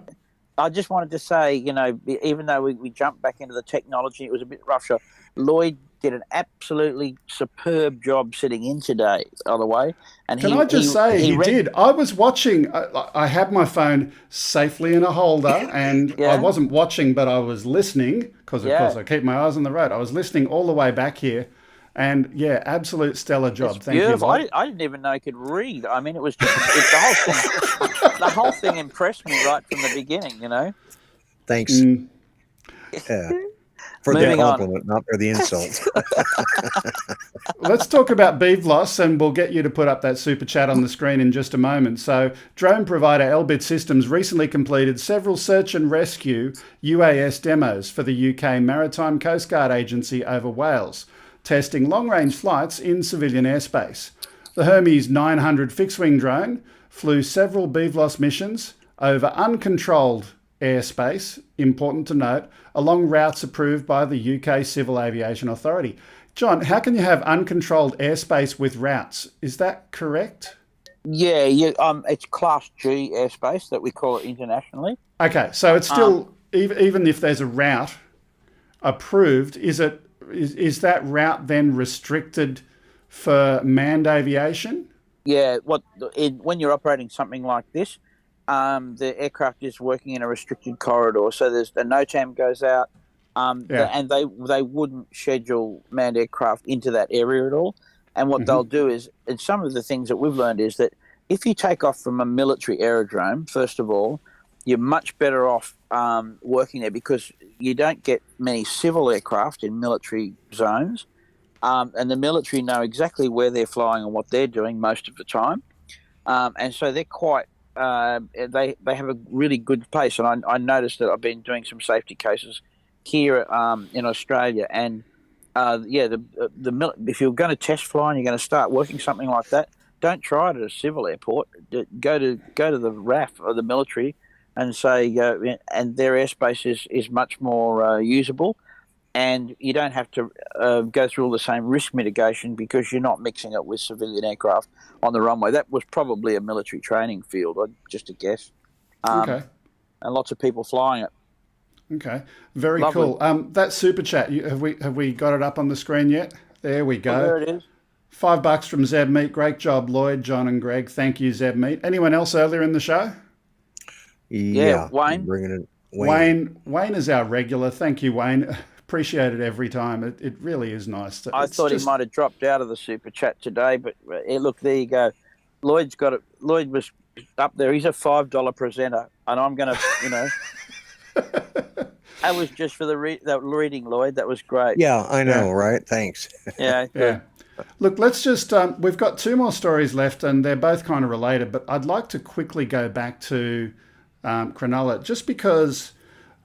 I just wanted to say, even though we jumped back into the technology, it was a bit rougher. Lloyd did an absolutely superb job sitting in today, by the way. And Can I just say, he did. I was watching. I had my phone safely in a holder, and I wasn't watching, but I was listening, because, of course, I keep my eyes on the road. I was listening all the way back here. And absolute stellar job. It's Thank beautiful. you. I didn't even know he could read. I mean, it was just the whole thing. The whole thing impressed me right from the beginning. Thanks. For the compliment, not for the insult. Let's talk about BVLOS, and we'll get you to put up that super chat on the screen in just a moment. So, drone provider LBIT Systems recently completed several search and rescue UAS demos for the UK Maritime Coast Guard Agency over Wales, testing long-range flights in civilian airspace. The Hermes 900 fixed-wing drone flew several BVLOS missions over uncontrolled airspace, important to note, along routes approved by the UK Civil Aviation Authority. John, how can you have uncontrolled airspace with routes? Is that correct? Yeah, it's Class G airspace that we call it internationally. Okay, so it's still, even if there's a route approved, is that route then restricted for manned aviation? Yeah, when you're operating something like this, the aircraft is working in a restricted corridor, so the NOTAM goes out, and they wouldn't schedule manned aircraft into that area at all. And what they'll do is, and some of the things that we've learned is that if you take off from a military aerodrome, first of all, you're much better off working there because you don't get many civil aircraft in military zones, and the military know exactly where they're flying and what they're doing most of the time, and so they're quite they have a really good pace. And I noticed that I've been doing some safety cases here in Australia, and if you're going to test fly and you're going to start working something like that, don't try it at a civil airport. Go to the RAF or the military and say, and their airspace is much more usable, and you don't have to go through all the same risk mitigation because you're not mixing it with civilian aircraft on the runway. That was probably a military training field, just a guess. Okay. And lots of people flying it. Okay, very Lovely. Cool. That super chat, have we got it up on the screen yet? There we go. Oh, there it is. $5 from Zeb Meat. Great job, Lloyd, John, and Greg. Thank you, Zeb Meat. Anyone else earlier in the show? Yeah, Wayne. Bringing it. Wayne is our regular. Thank you, Wayne. Appreciate it every time. It really is nice. I thought he might have dropped out of the super chat today, but look, there you go. Lloyd's got it. Lloyd was up there. He's a $5 presenter, and I'm going to, That was just for the reading, Lloyd. That was great. Yeah, I know, right? Thanks. Yeah. Yeah. Look, let's just, we've got two more stories left, and they're both kind of related, but I'd like to quickly go back to Cronulla, just because,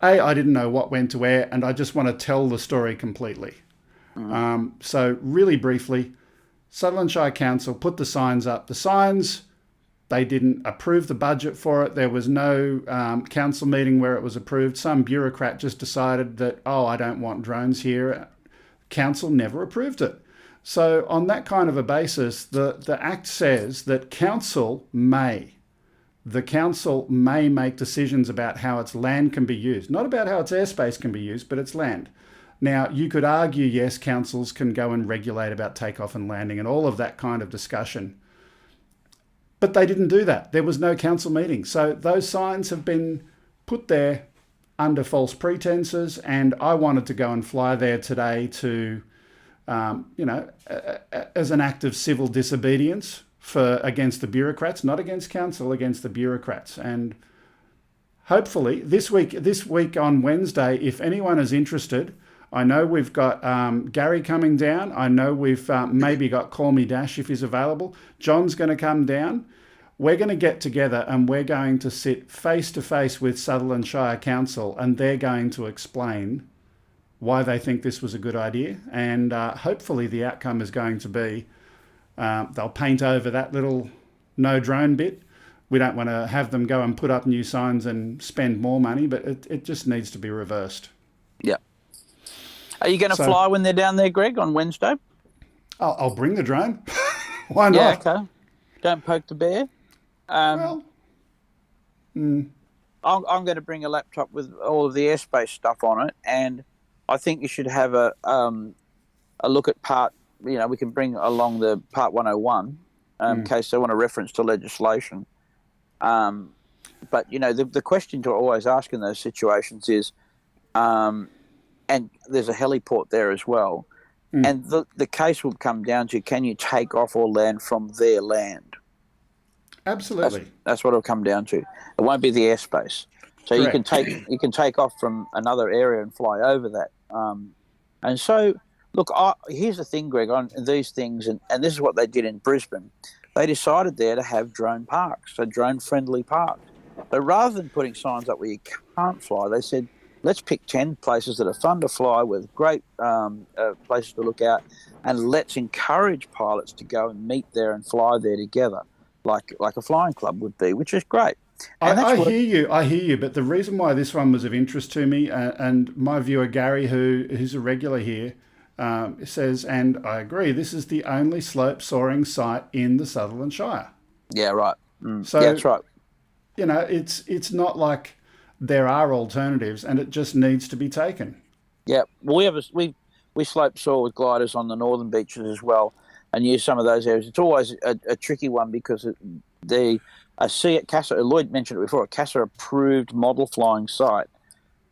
I didn't know what went to where, and I just want to tell the story completely. So really briefly, Sutherland Shire Council put the signs up. The signs, they didn't approve the budget for it. There was no council meeting where it was approved. Some bureaucrat just decided that, oh, I don't want drones here. Council never approved it. So on that kind of a basis, the Act says that the council may make decisions about how its land can be used. Not about how its airspace can be used, but its land. Now, you could argue, yes, councils can go and regulate about takeoff and landing and all of that kind of discussion. But they didn't do that. There was no council meeting. So those signs have been put there under false pretenses, and I wanted to go and fly there today to, as an act of civil disobedience against the bureaucrats, not against council, against the bureaucrats. And hopefully this week on Wednesday, if anyone is interested, I know we've got Gary coming down. I know we've maybe got Call Me Dash if he's available. John's going to come down. We're going to get together and we're going to sit face to face with Sutherland Shire Council, and they're going to explain why they think this was a good idea. And hopefully the outcome is going to be they'll paint over that little no drone bit. We don't want to have them go and put up new signs and spend more money, but it just needs to be reversed. Yeah. Are you going to fly when they're down there, Greg, on Wednesday? I'll bring the drone. Why not? Yeah, okay. Don't poke the bear. I'm going to bring a laptop with all of the airspace stuff on it, and I think you should have a look at part. We can bring along the part 101 in case they want a reference to legislation. But the question to always ask in those situations is, and there's a heliport there as well, and the case will come down to, can you take off or land from their land? Absolutely. That's what it'll come down to. It won't be the airspace. So Correct. you can take off from another area and fly over that. And so, look, here's the thing, Greg, on these things, and this is what they did in Brisbane. They decided there to have drone parks, so drone-friendly parks. So rather than putting signs up where you can't fly, they said, let's pick 10 places that are fun to fly with, great places to look at, and let's encourage pilots to go and meet there and fly there together, like a flying club would be, which is great. I hear you, but the reason why this one was of interest to me, and my viewer Gary, who's a regular here, says, and I agree, this is the only slope soaring site in the Sutherland Shire. Yeah, right. So yeah, that's right. It's not like there are alternatives, and it just needs to be taken. Yeah, well, we slope soar with gliders on the northern beaches as well, and use some of those areas. It's always a tricky one because I see at CASA, Lloyd mentioned it before, a CASA approved model flying site,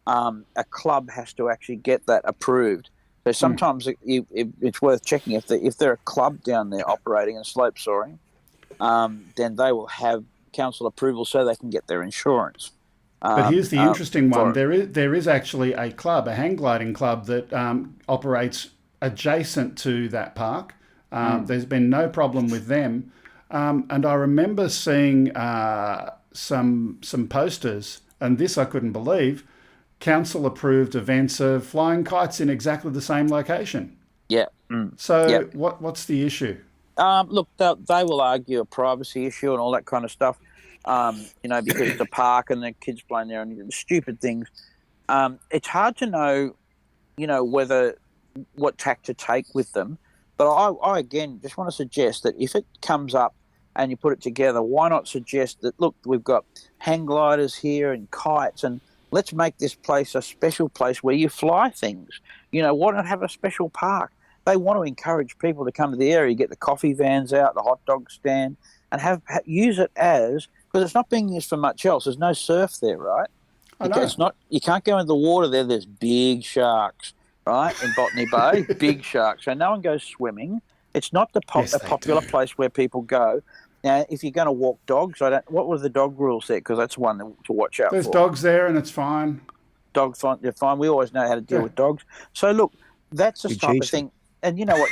a club has to actually get that approved. So sometimes it's worth checking if they're a club down there operating and slope soaring, then they will have council approval so they can get their insurance. But here's the interesting one. There is actually a club, a hang gliding club that operates adjacent to that park. There's been no problem with them. And I remember seeing some posters, and this I couldn't believe, council-approved events of flying kites in exactly the same location. Yeah. So what's the issue? Look, they will argue a privacy issue and all that kind of stuff, because it's a park and the kids playing there and stupid things. It's hard to know, what tack to take with them. But I again, just want to suggest that if it comes up and you put it together, why not suggest that, look, we've got hang gliders here and kites, and let's make this place a special place where you fly things. Why not have a special park? They want to encourage people to come to the area, get the coffee vans out, the hot dog stand, and use it because it's not being used for much else. There's no surf there, right? I know. You can't go in the water there. There's big sharks, right, in Botany Bay, big sharks. So no one goes swimming. It's not a popular place where people go. Now, if you're going to walk dogs, what were the dog rules there? Because that's one to watch out for. There's dogs there and it's fine. Dogs, they're fine. We always know how to deal with dogs. So, look, that's the type of thing. And you know what?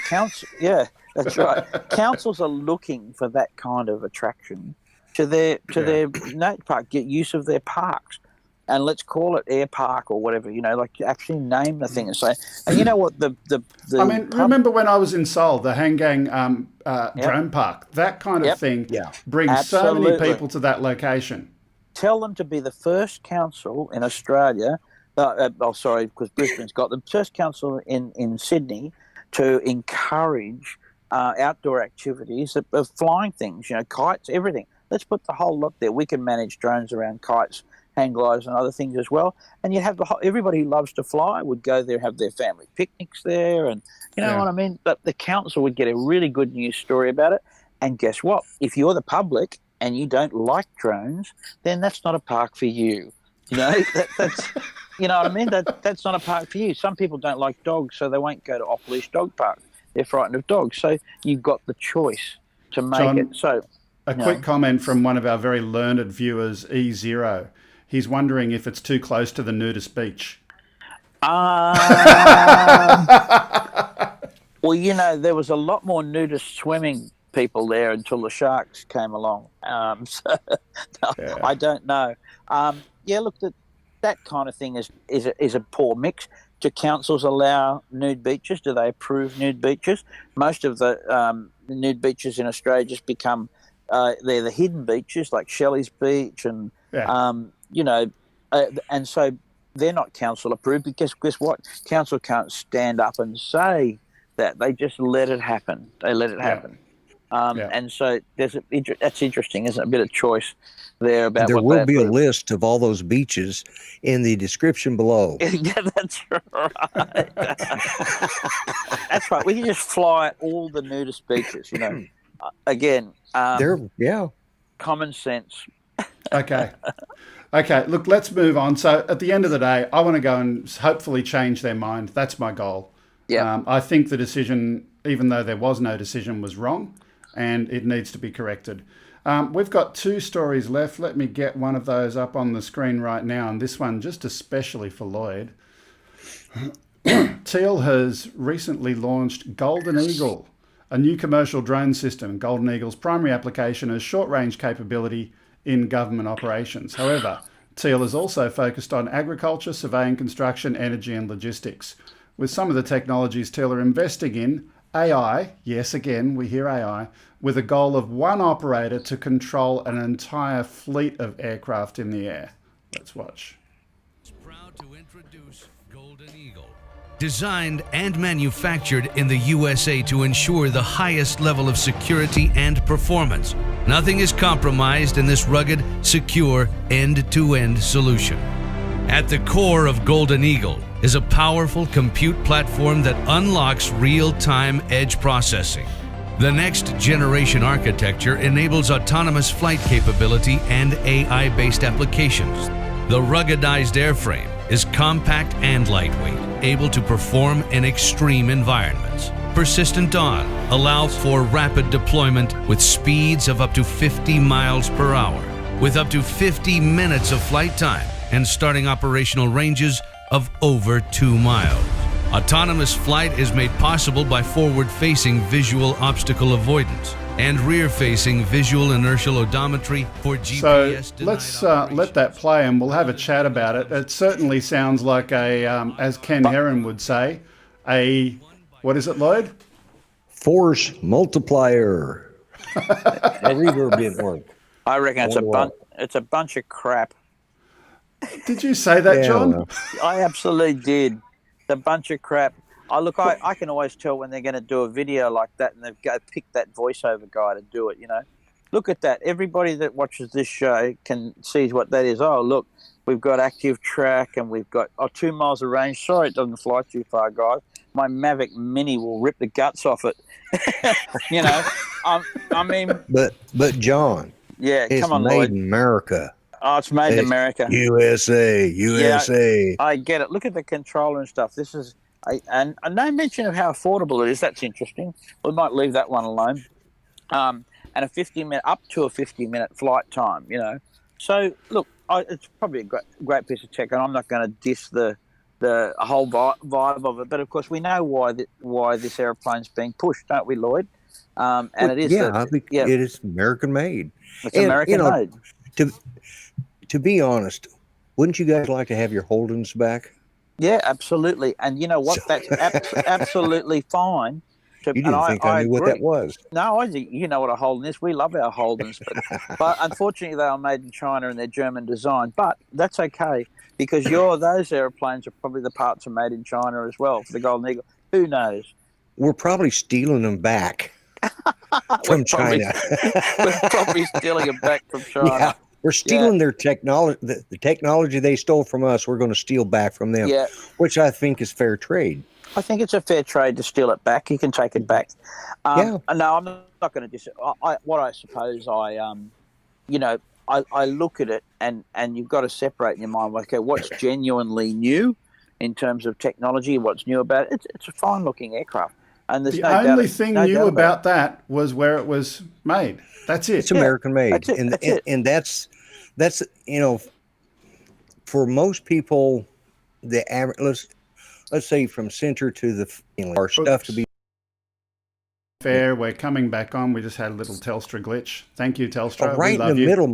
Yeah, that's right. Councils are looking for that kind of attraction to their park, get use of their parks. and let's call it Air Park or whatever, like actually name the thing and say, and you know what, I mean, remember when I was in Seoul, the Hangang drone park, that kind of thing brings so many people to that location. Tell them to be the first council in Australia, because Brisbane's got the first council in Sydney to encourage outdoor activities of flying things, kites, everything. Let's put the whole lot there. We can manage drones around kites, hang gliders and other things as well. And you have everybody who loves to fly would go there, have their family picnics there, and you know what I mean? But the council would get a really good news story about it. And guess what? If you're the public and you don't like drones, then that's not a park for you. That's you know what I mean? That's not a park for you. Some people don't like dogs, so they won't go to off-leash dog park. They're frightened of dogs. So you've got the choice to make John, it. So a quick comment from one of our very learned viewers, E0. He's wondering if it's too close to the nudist beach. Well, there was a lot more nudist swimming people there until the sharks came along. I don't know. Look, that kind of thing is a poor mix. Do councils allow nude beaches? Do they approve nude beaches? Most of the nude beaches in Australia just become they're the hidden beaches like Shelley's Beach and and so they're not council approved because guess what? Council can't stand up and say that. They just let it happen. They let it happen. And so that's interesting, isn't it? A bit of choice there about there what will be a list of all those beaches in the description below. Yeah, that's right. That's right. We can just fly all the nudist beaches, Again, common sense. Okay. Look, let's move on. So at the end of the day, I want to go and hopefully change their mind. That's my goal. Yeah. I think the decision, even though there was no decision, was wrong, and it needs to be corrected. We've got 2 stories left. Let me get one of those up on the screen right now, and this one just especially for Lloyd. Teal has recently launched Golden Eagle, a new commercial drone system. Golden Eagle's primary application is short-range capability in government operations. However, Teal is also focused on agriculture, surveying, construction, energy and logistics. With some of the technologies Teal are investing in, AI, yes, again, we hear AI, with a goal of one operator to control an entire fleet of aircraft in the air. Let's watch. Proud to introduce Golden Eagle. Designed and manufactured in the USA to ensure the highest level of security and performance. Nothing is compromised in this rugged, secure, end-to-end solution. At the core of Golden Eagle is a powerful compute platform that unlocks real-time edge processing. The next generation architecture enables autonomous flight capability and AI-based applications. The ruggedized airframe is compact and lightweight, able to perform in extreme environments. Persistent Dawn allows for rapid deployment with speeds of up to 50 miles per hour, with up to 50 minutes of flight time and starting operational ranges of over 2 miles. Autonomous flight is made possible by forward-facing visual obstacle avoidance and rear-facing visual inertial odometry for GPS. So let's let that play and we'll have a chat about it. It certainly sounds like a, as Ken Heron would say, what is it, Lloyd? Force multiplier. Reverb didn't work. I reckon it's a bunch of crap. Did you say that, John? I absolutely did. It's a bunch of crap. I can always tell when they're going to do a video like that and they've got to pick that voiceover guy to do it, Look at that. Everybody that watches this show can see what that is. Oh, look, we've got active track and we've got 2 miles of range. Sorry, it doesn't fly too far, guys. My Mavic Mini will rip the guts off it. I mean... But John, it's come on, made Lloyd. In America. Oh, it's made in America. USA. Yeah, I get it. Look at the controller and stuff. This is... And no mention of how affordable it is. That's interesting. We might leave that one alone. And up to a 50-minute flight time, So, look, it's probably a great piece of tech, and I'm not going to diss the whole vibe of it. But, of course, we know why this aeroplane's being pushed, don't we, Lloyd? And it is. I think it is American-made. It's American-made. To be honest, Wouldn't you guys like to have your Holdens back? Yeah, absolutely. And you know what? That's absolutely fine. You didn't think I knew what that was. No, I think you know what a Holden is. We love our Holdens, but unfortunately they are made in China and they're German design. But that's okay because those airplanes are probably the parts are made in China as well for the Golden Eagle. Who knows? We're probably stealing them back from China. We're probably stealing them back from China. Yeah, we're stealing their technology. The technology they stole from us, we're going to steal back from them, which I think is fair trade. I think it's a fair trade to steal it back. You can take it back. No, I'm not going to I look at it and you've got to separate in your mind. Okay, what's genuinely new in terms of technology? What's new about it? It's a fine-looking aircraft. And there's the only thing new about that was where it was made. That's it. It's American made, that's it. And that's for most people, the average. Let's say from center to the our stuff to be fair. We're coming back on. We just had a little Telstra glitch. Thank you, Telstra. Right in the middle, my